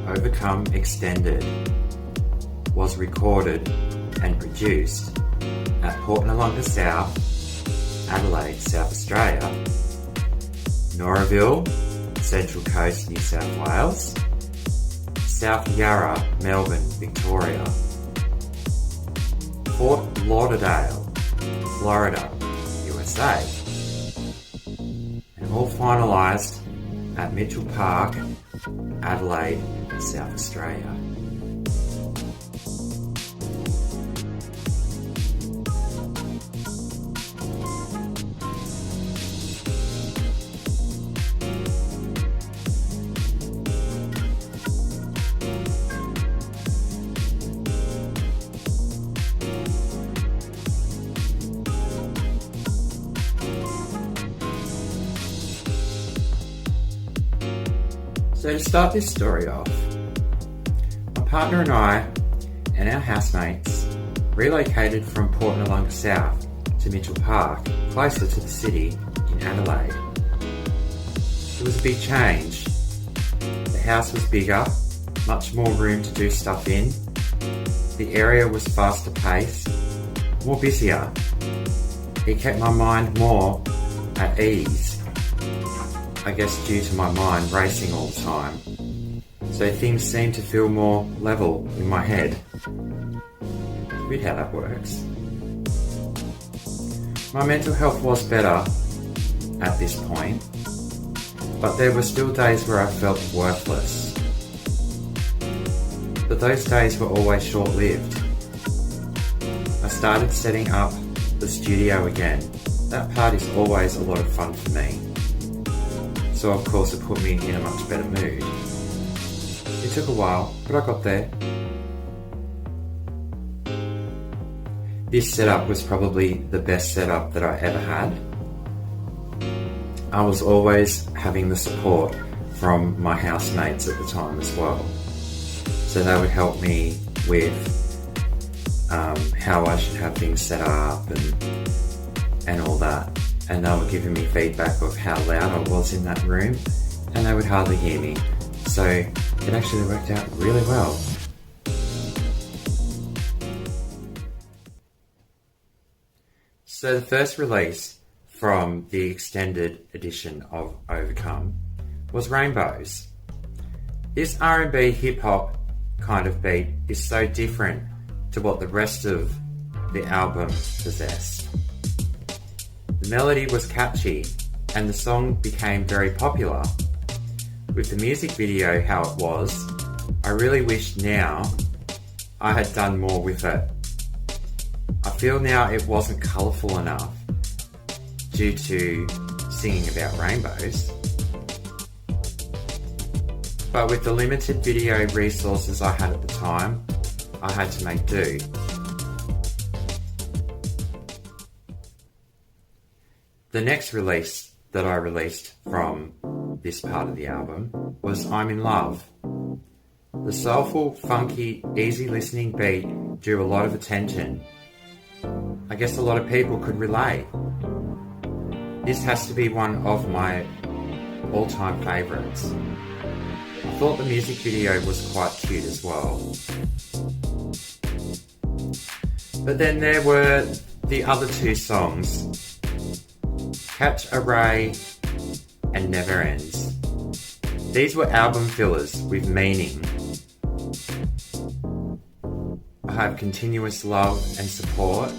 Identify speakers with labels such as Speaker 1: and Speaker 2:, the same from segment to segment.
Speaker 1: Overcome Extended was recorded and produced at Port Noarlunga South, Adelaide, South Australia, Norraville, Central Coast, New South Wales, South Yarra, Melbourne, Victoria, Fort Lauderdale, Florida, USA, and all finalised at Mitchell Park, Adelaide, South Australia. So to start this story off, my partner and I and our housemates relocated from Port Noarlunga South to Mitchell Park, closer to the city in Adelaide. It was a big change. The house was bigger, much more room to do stuff in. The area was faster paced, more busier. It kept my mind more at ease. I guess due to my mind racing all the time. So things seem to feel more level in my head. It's weird how that works. My mental health was better at this point, but there were still days where I felt worthless. But those days were always short-lived. I started setting up the studio again. That part is always a lot of fun for me. So of course it put me in a much better mood. It took a while, but I got there. This setup was probably the best setup that I ever had. I was always having the support from my housemates at the time as well. So they would help me with how I should have things set up and all that. And they were giving me feedback of how loud I was in that room, and they would hardly hear me. So it actually worked out really well. So the first release from the extended edition of Overcome was Rainbows. This R&B hip-hop kind of beat is so different to what the rest of the album possessed. The melody was catchy and the song became very popular. With the music video how it was, I really wish now I had done more with it. I feel now it wasn't colourful enough due to singing about rainbows. But with the limited video resources I had at the time, I had to make do. The next release that I released from this part of the album was I'm in Love. The soulful, funky, easy listening beat drew a lot of attention. I guess a lot of people could relate. This has to be one of my all-time favourites. I thought the music video was quite cute as well. But then there were the other two songs, Catch a Ray and Never Ends. These were album fillers with meaning. I have continuous love and support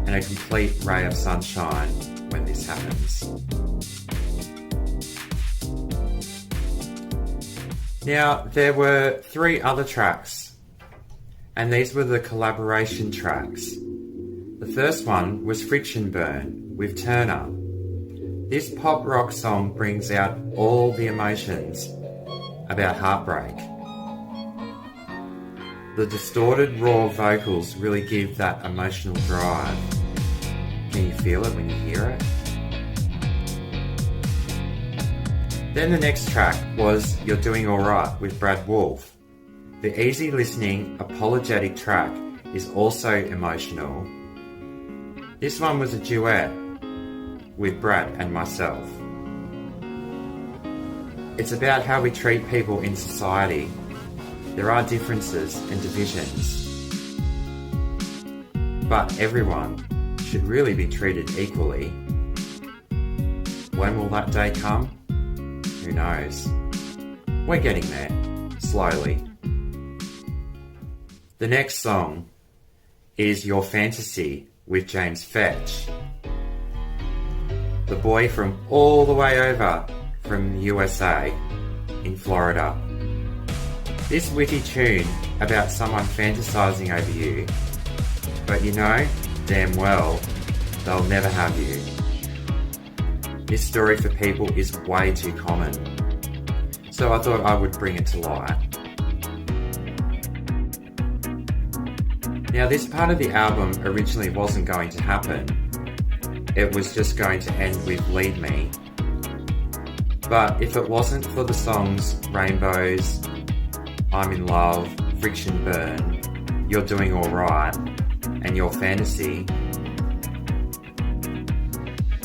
Speaker 1: and a complete ray of sunshine when this happens. Now, there were 3 other tracks, and these were the collaboration tracks. The first one was Friction Burn with Turner. This pop rock song brings out all the emotions about heartbreak. The distorted, raw vocals really give that emotional drive. Can you feel it when you hear it? Then the next track was You're Doing Alright with Brad Wolf. The easy listening, apologetic track is also emotional. This one was a duet with Brad and myself. It's about how we treat people in society. There are differences and divisions, but everyone should really be treated equally. When will that day come? Who knows? We're getting there, slowly. The next song is Your Fantasy with James Fetch, the boy from all the way over from the USA in Florida. This witty tune about someone fantasizing over you, but you know damn well they'll never have you. This story for people is way too common, so I thought I would bring it to light. Now, this part of the album originally wasn't going to happen. It was just going to end with Lead Me. But if it wasn't for the songs Rainbows, I'm in Love, Friction Burn, You're Doing Alright, and Your Fantasy,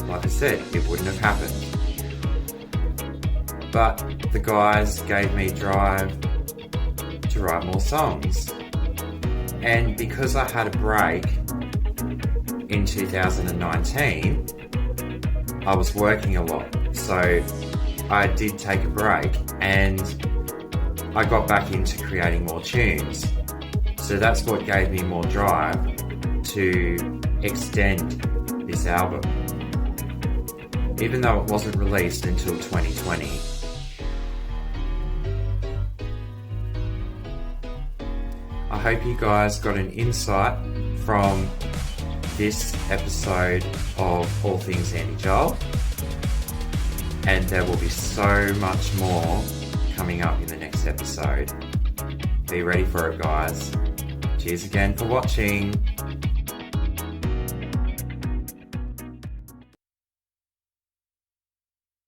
Speaker 1: like I said, it wouldn't have happened. But the guys gave me drive to write more songs. And because I had a break in 2019, I was working a lot. So I did take a break and I got back into creating more tunes. So that's what gave me more drive to extend this album, even though it wasn't released until 2020. I hope you guys got an insight from this episode of All Things Andy Joel, and there will be so much more coming up in the next episode. Be ready for it, guys. Cheers again for watching.